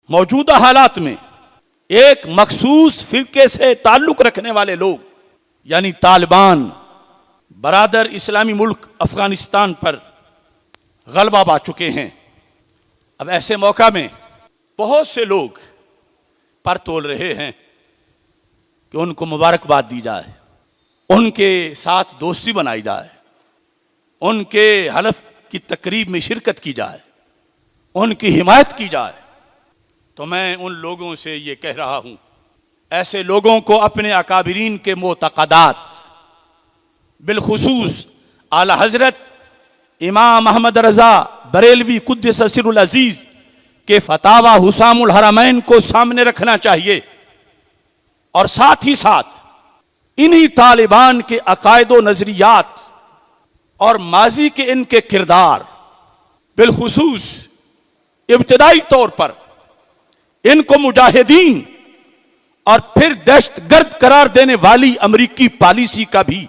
मौजूदा हालात में एक मखसूस फिरके से ताल्लुक रखने वाले लोग यानी तालिबान बरादर इस्लामी मुल्क अफगानिस्तान पर गलबा पा चुके हैं। अब ऐसे मौका में बहुत से लोग पर तोल रहे हैं कि उनको मुबारकबाद दी जाए, उनके साथ दोस्ती बनाई जाए, उनके हलफ की तकरीब में शिरकत की जाए, उनकी हिमायत की जाए। तो मैं उन लोगों से ये कह रहा हूं, ऐसे लोगों को अपने अकाबिरीन के मोतक़दात बिलखुसूस आला हजरत इमाम अहमद रजा बरेलवी कुद्दस सिरुल अजीज के फतावा हुसामुल हरमैन को सामने रखना चाहिए और साथ ही साथ इन्हीं तालिबान के अकायद व नजरियात और माजी के इनके किरदार बिलखुसूस इब्तदाई तौर पर इनको मुजाहिदीन और फिर दहशतगर्द करार देने वाली अमेरिकी पॉलिसी का भी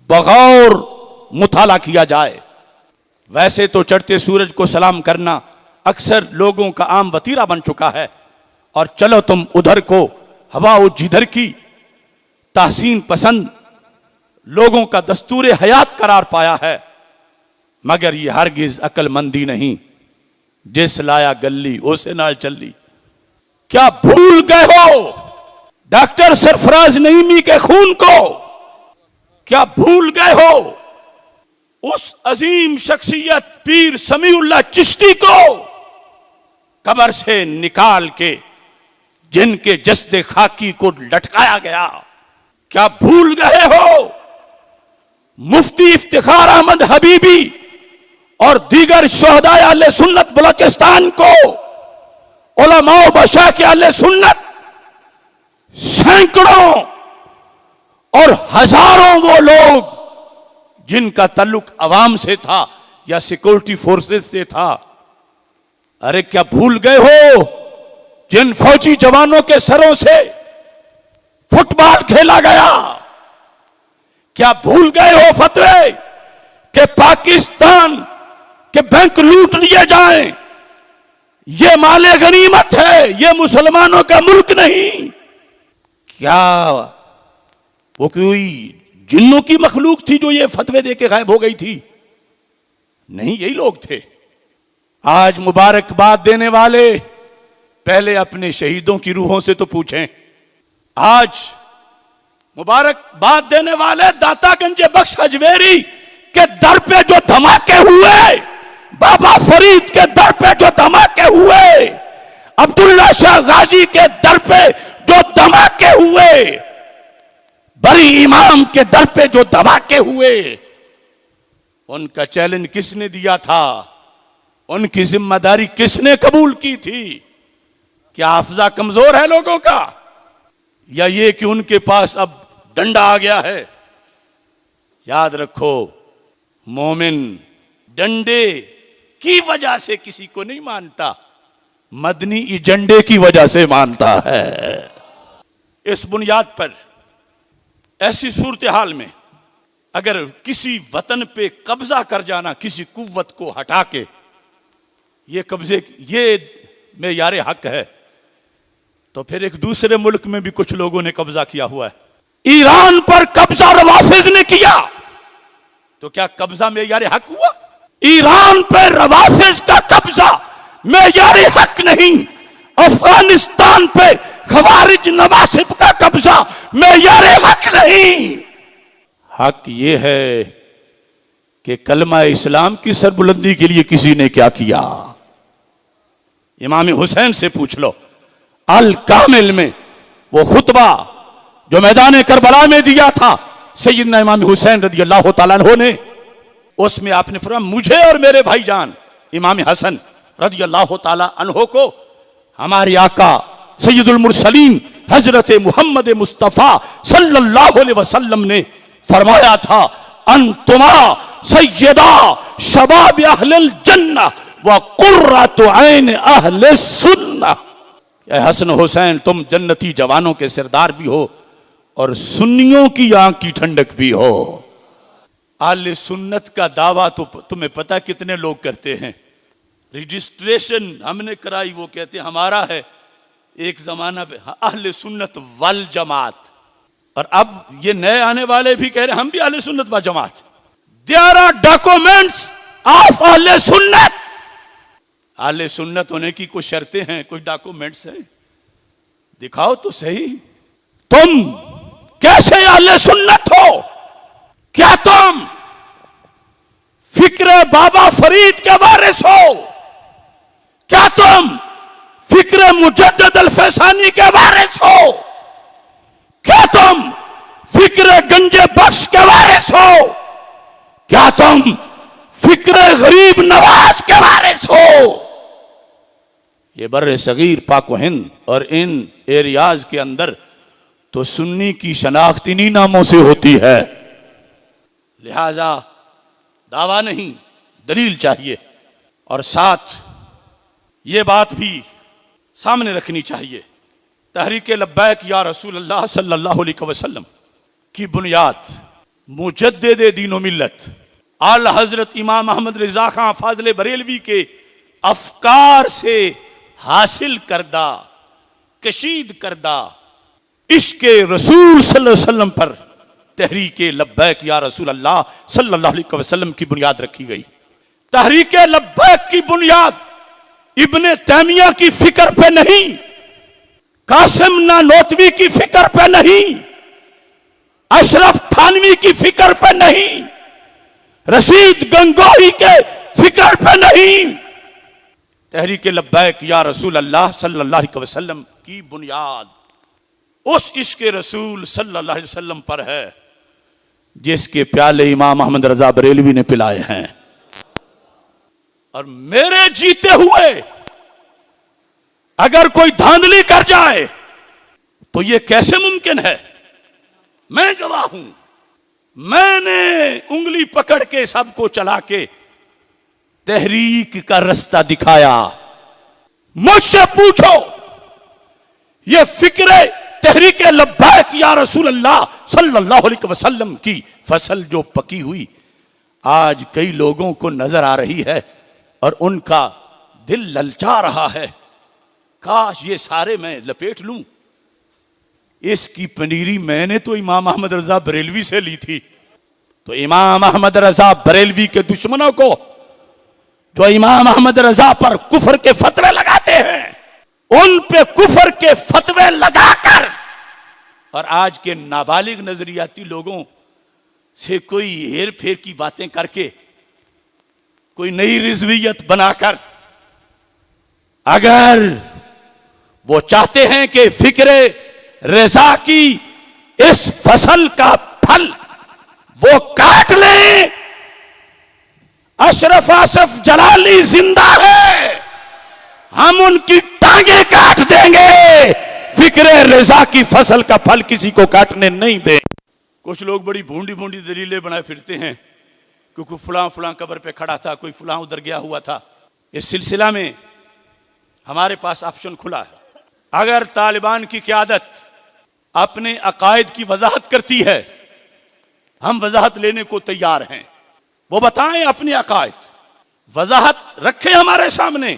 बगौर मुताला किया जाए। वैसे तो चढ़ते सूरज को सलाम करना अक्सर लोगों का आम वतीरा बन चुका है और चलो तुम उधर को हवा जिधर की तहसीन पसंद लोगों का दस्तूर हयात करार पाया है, मगर यह हरगिज अक्लमंदी नहीं। जिस लाया गली उसे नाल चली। क्या भूल गए हो डॉक्टर सरफराज नईमी के खून को? क्या भूल गए हो उस अजीम शख्सियत पीर समीउल्लाह चिश्ती को कब्र से निकाल के जिनके जस्दे खाकी को लटकाया गया? क्या भूल गए हो मुफ्ती इफ्तिखार अहमद हबीबी और दीगर शोहदाए अहले सुन्नत बलोचिस्तान को, उलमाओ मशाइख अहले सुन्नत, सैकड़ों और हजारों वो लोग जिनका ताल्लुक अवाम से था या सिक्योरिटी फोर्सेस से था? अरे क्या भूल गए हो जिन फौजी जवानों के सरों से फुटबॉल खेला गया? क्या भूल गए हो फतवे कि पाकिस्तान के बैंक लूट लिए जाएं? ये माले गनीमत है, ये मुसलमानों का मुल्क नहीं। क्या वो कोई जिन्नों की मखलूक थी जो ये फतवे देके गायब हो गई थी? नहीं, यही लोग थे। आज मुबारकबाद देने वाले पहले अपने शहीदों की रूहों से तो पूछें। आज मुबारकबाद देने वाले दातागंज बख्श हजवेरी के दर पे जो धमाके हुए, बाबा फरीद के दर पे जो धमाके हुए, अब्दुल्ला शाह गाजी के दर पे जो धमाके हुए, बरी इमाम के दर पे जो धमाके हुए, उनका चैलेंज किसने दिया था? उनकी जिम्मेदारी किसने कबूल की थी? क्या हाफजा कमजोर है लोगों का, या ये कि उनके पास अब डंडा आ गया है? याद रखो, मोमिन डंडे की वजह से किसी को नहीं मानता, मदनी एजेंडे की वजह से मानता है। इस बुनियाद पर ऐसी सूरत हाल में अगर किसी वतन पे कब्जा कर जाना, किसी कुव्वत को हटा के, ये कब्जे ये मेयारे हक है, तो फिर एक दूसरे मुल्क में भी कुछ लोगों ने कब्जा किया हुआ है। ईरान पर कब्जा रवाफिज ने किया, तो क्या कब्जा मेयारे हक हुआ? ईरान पर रवाफिज का कब्जा मेयारे हक नहीं। अफगानिस्तान पे खवारिज नवासिब का कब्जा मेयारे हक नहीं। हक ये है कि कलमा इस्लाम की सरबुलंदी के लिए किसी ने क्या किया। इमाम हुसैन से पूछ लो, अल कामिल में वो खुतबा जो मैदान करबला में दिया था सैयदना इमाम हुसैन रज़ी अल्लाह तआला अन्हु ने, उसमें आपने फरमाया मुझे और मेरे भाईजान इमाम हसन रज़ी अल्लाह तआला अन्हु को हमारे आका सैयदुल मुरसलीन हजरत मोहम्मद मुस्तफ़ा सल्लल्लाहु अलैहि वसल्लम ने फरमाया था, अंतुमा सैयदा शबाब अहलिल जन्नह व कुर्रतु ऐन अहले सुन्नह। हसन हुसैन, तुम जन्नती जवानों के सरदार भी हो और सुन्नियों की आंख की ठंडक भी हो। आले सुन्नत का दावा तो तुम्हें पता कितने लोग करते हैं, रजिस्ट्रेशन हमने कराई, वो कहते हैं हमारा है। एक जमाना पे अहले सुन्नत वल जमात, और अब ये नए आने वाले भी कह रहे हैं हम भी अहले सुन्नत व जमात। देयर आर डॉक्यूमेंट्स ऑफ अहले सुन्नत। अहले सुन्नत होने की कुछ शर्तें हैं, कुछ डॉक्यूमेंट्स हैं, दिखाओ तो सही। तुम कैसे अहले सुन्नत हो? क्या तुम फिक्र बाबा फरीद के वारिस हो? क्या तुम फिक्र मुजद्दद अल फैसानी के वारिस हो? क्या तुम फिक्र गंजे बख्श के वारिस हो? क्या तुम फिक्र गरीब नवाज के वारिस हो? ये बर्रे सगीर पाक व हिंद और इन एरियाज के अंदर तो सुन्नी की शनाख्त इन्हीं नामों से होती है। लिहाजा दावा नहीं, दलील चाहिए, और साथ ये बात भी सामने रखनी चाहिए। तहरीक लब्बैक या रसूल अल्लाह सल्लल्लाहु अलैहि वसल्लम की बुनियाद मुजद्दिद दीन व मिल्लत आला हजरत इमाम अहमद रिजा खां फाजले बरेलवी के अफकार से हासिल करदा, कशीद करदा इश्क़ रसूल सल्लल्लाहु अलैहि वसल्लम पर तहरीक लब्बैक या रसूल अल्लाह सल्लल्लाहु अलैहि वसल्लम की बुनियाद रखी गई। तहरीक लब्बैक की बुनियाद इब्ने तैमिया की फिक्र पे नहीं, कासिम नानोतवी की फिक्र पे नहीं, अशरफ थानवी की फिक्र पे नहीं, रशीद गंगोही के फिक्र पे नहीं। तहरीक लब्बैक या रसूल अल्लाह सल्लल्लाहु अलैहि वसल्लम की बुनियाद उस इश्क़ रसूल सल्लल्लाहु अलैहि वसल्लम पर है जिसके प्याले इमाम अहमद रजा बरेलवी ने पिलाए हैं। और मेरे जीते हुए अगर कोई धांधली कर जाए तो यह कैसे मुमकिन है? मैं गवाह हूं, मैंने उंगली पकड़ के सबको चला के तहरीक का रास्ता दिखाया। मुझसे पूछो, यह फिक्र तहरीक लब्बैक या रसूल अल्लाह सल्लल्लाहु अलैहि वसल्लम की फसल जो पकी हुई आज कई लोगों को नजर आ रही है और उनका दिल ललचा रहा है, काश ये सारे मैं लपेट लूं। इसकी पनीरी मैंने तो इमाम अहमद रजा बरेलवी से ली थी। तो इमाम अहमद रजा बरेलवी के दुश्मनों को जो इमाम अहमद रजा पर कुफर के फतवे लगाते हैं, उन पे कुफर के फतवे लगाकर और आज के नाबालिग नजरियाती लोगों से कोई हेर फेर की बातें करके कोई नई रिजवियत बनाकर अगर वो चाहते हैं कि फिक्रे रजा की इस फसल का फल वो काट लें, अशरफ आसफ जलाली जिंदा है, हम उनकी टांगे काट देंगे, फिक्रे रजा की फसल का फल किसी को काटने नहीं दें। कुछ लोग बड़ी भूंडी भूंडी दलीलें बनाए फिरते हैं, क्योंकि फलां फलां कब्र पे खड़ा था, कोई फलां उधर गया हुआ था। इस सिलसिला में हमारे पास ऑप्शन खुला है। अगर तालिबान की क़यादत अपने अकायद की वजाहत करती है, हम वजाहत लेने को तैयार हैं। वो बताएं अपने अकायद, वजाहत रखें हमारे सामने,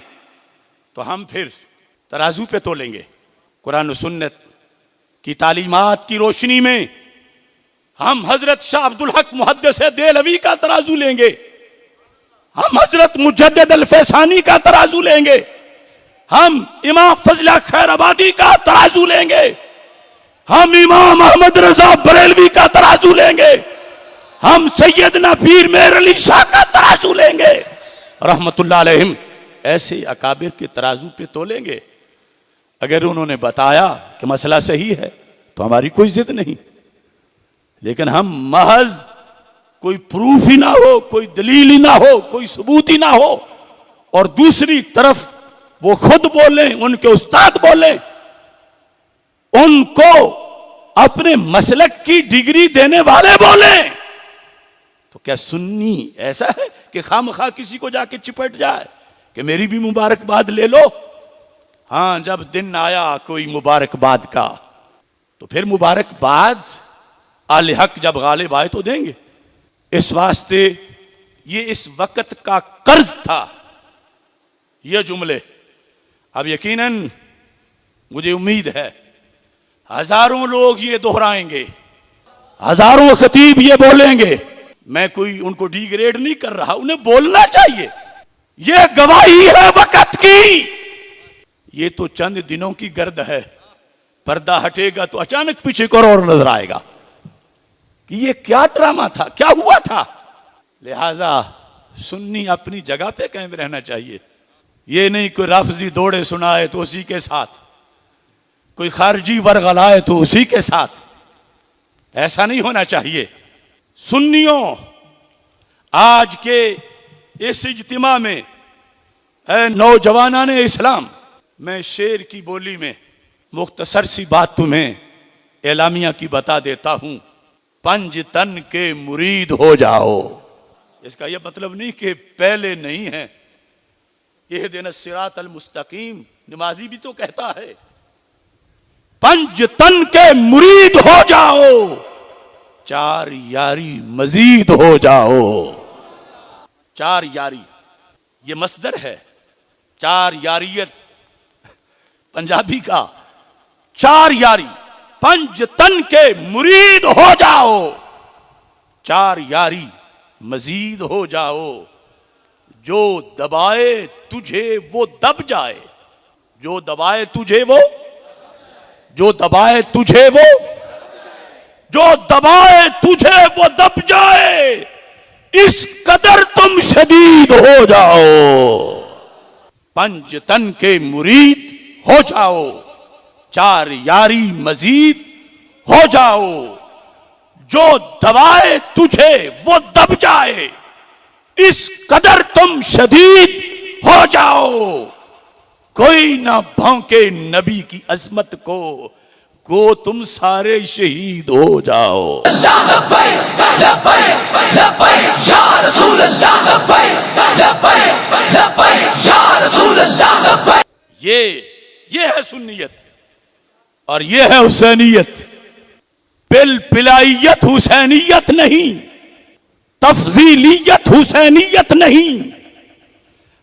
तो हम फिर तराजू पे तोलेंगे। कुरान और सुन्नत की तालीमात की रोशनी में हम हजरत शाह अब्दुल हक मुहद्दिस देहलवी का तराजू लेंगे, हम हजरत मुजद्दिद अल फैसानी का तराजू लेंगे, हम इमाम फजला खैराबादी का तराजू लेंगे, हम इमाम अहमद रजा बरेलवी का तराजू लेंगे, हम सैयदना पीर मेहर अली शाह का तराजू लेंगे, रहमतुल्लाह अलैहिम। ऐसे अकाबिर के तराजू पे तोलेंगे। अगर उन्होंने बताया कि मसला सही है तो हमारी कोई जिद नहीं, लेकिन हम महज कोई प्रूफ ही ना हो, कोई दलील ही ना हो, कोई सबूत ही ना हो, और दूसरी तरफ वो खुद बोलें, उनके उस्ताद बोलें, उनको अपने मसलक की डिग्री देने वाले बोलें, तो क्या सुन्नी ऐसा है कि खामखा किसी को जाके चिपट जाए कि मेरी भी मुबारकबाद ले लो? हां, जब दिन आया कोई मुबारकबाद का तो फिर मुबारकबाद आले हक जब गालिब आए तो देंगे। इस वास्ते ये इस वक्त का कर्ज था ये जुमले अब यकीनन मुझे उम्मीद है हजारों लोग ये दोहराएंगे, हजारों खतीब ये बोलेंगे। मैं कोई उनको डिग्रेड नहीं कर रहा, उन्हें बोलना चाहिए। ये गवाही है वक्त की। ये तो चंद दिनों की गर्द है, पर्दा हटेगा तो अचानक पीछे को और नजर आएगा कि ये क्या ड्रामा था, क्या हुआ था। लिहाजा सुन्नी अपनी जगह पे कायम रहना चाहिए। ये नहीं कोई राफजी दौड़े सुनाए तो उसी के साथ, कोई खारजी वर्गलाए तो उसी के साथ, ऐसा नहीं होना चाहिए। सुन्नियों, आज के इस इज्तिमा में नौजवानाने इस्लाम, मैं शेर की बोली में मुख्तसर सी बात तुम्हें एलामिया की बता देता हूं। पंज तन के मुरीद हो जाओ। इसका यह मतलब नहीं कि पहले नहीं है। यह दिन सिरात अल मुस्तकीम नमाजी भी तो कहता है पंज तन के मुरीद हो जाओ, चार यारी मजीद हो जाओ। चार यारी ये मसदर है, चार यारियत पंजाबी का। चार यारी, पंज तन के मुरीद हो जाओ, चार यारी मजीद हो जाओ। जो दबाए तुझे वो दब जाए, जो दबाए तुझे वो, जो दबाए तुझे वो, जो दबाए तुझे वो दब जाए। इस कदर तुम शदीद हो जाओ। पंज तन के मुरीद हो जाओ, चार यारी मजीद हो जाओ। जो दबाए तुझे वो दब जाए, इस कदर तुम शदीद हो जाओ। कोई ना भौंके नबी की अजमत को तुम सारे शहीद हो जाओ। ये है सुन्नियत और ये है हुसैनियत। पिलाइयत हुसैनियत नहीं, तफजीलियत हुसैनियत नहीं,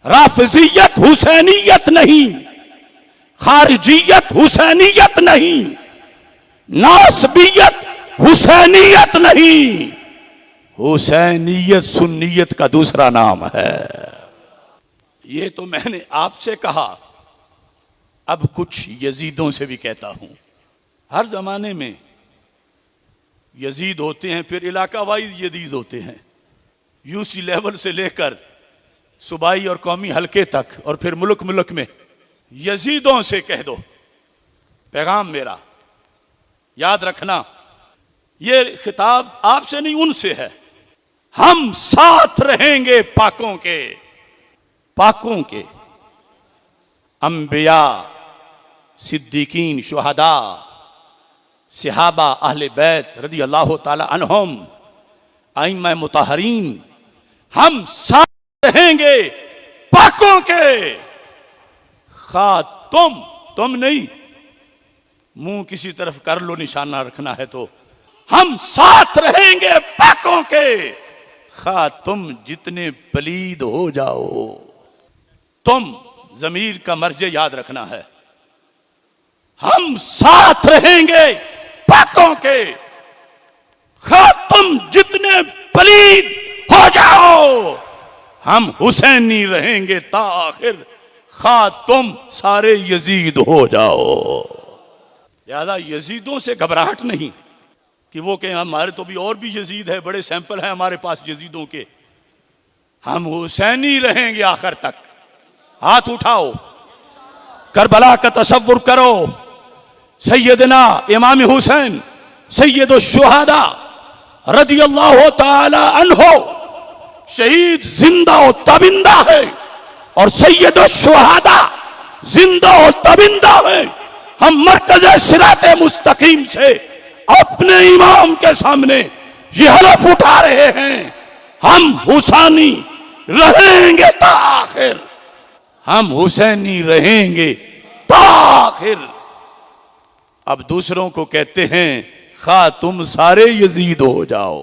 राफिजियत हुसैनियत नहीं, खारिजियत हुसैनियत नहीं, नासबियत हुसैनियत नहीं। हुसैनियत सुन्नियत का दूसरा नाम है। ये तो मैंने आपसे कहा, अब कुछ यजीदों से भी कहता हूं। हर जमाने में यजीद होते हैं, फिर इलाका वाइज यजीद होते हैं। यूसी लेवल से लेकर सूबाई और कौमी हलके तक, और फिर मुल्क मुल्क में यजीदों से कह दो। पैगाम मेरा याद रखना, ये खिताब आपसे नहीं उनसे है। हम साथ रहेंगे पाकों के, पाकों के। अंबिया, सिद्दीकीन, शुहदा, सहाबा, अहले बैत रदी अल्लाह ताला अन्हुम, आइम्मा मुताहरीन, हम साथ रहेंगे पाकों के। खा तुम नहीं, मुंह किसी तरफ कर लो, निशाना रखना है तो। हम साथ रहेंगे पाकों के, खा तुम जितने पलीद हो जाओ। तुम जमीर का मर्जे याद रखना है। हम साथ रहेंगे पाकों के, खा तुम जितने पलीद हो जाओ। हम हुसैनी रहेंगे ता आखिर, खा तुम सारे यजीद हो जाओ। लिहाजा यजीदों से घबराहट नहीं कि वो कहें हमारे तो भी और भी यजीद है, बड़े सैंपल हैं हमारे पास यजीदों के। हम हुसैनी रहेंगे आखिर तक। हाथ उठाओ, करबला का तसव्वुर करो। सैयदना इमाम हुसैन सैयद शुहदा रदी अल्लाह ताला अन्हो शहीद जिंदा और तबिंदा है, और सैयद शुहदा जिंदा और तबिंदा है। हम मरकज़ सिरात मुस्तकीम से अपने इमाम के सामने ये हलफ उठा रहे हैं, हम हुसैनी रहेंगे ता आखिर, हम हुसैनी रहेंगे ता आखिर। अब दूसरों को कहते हैं खा तुम सारे यजीद हो जाओ।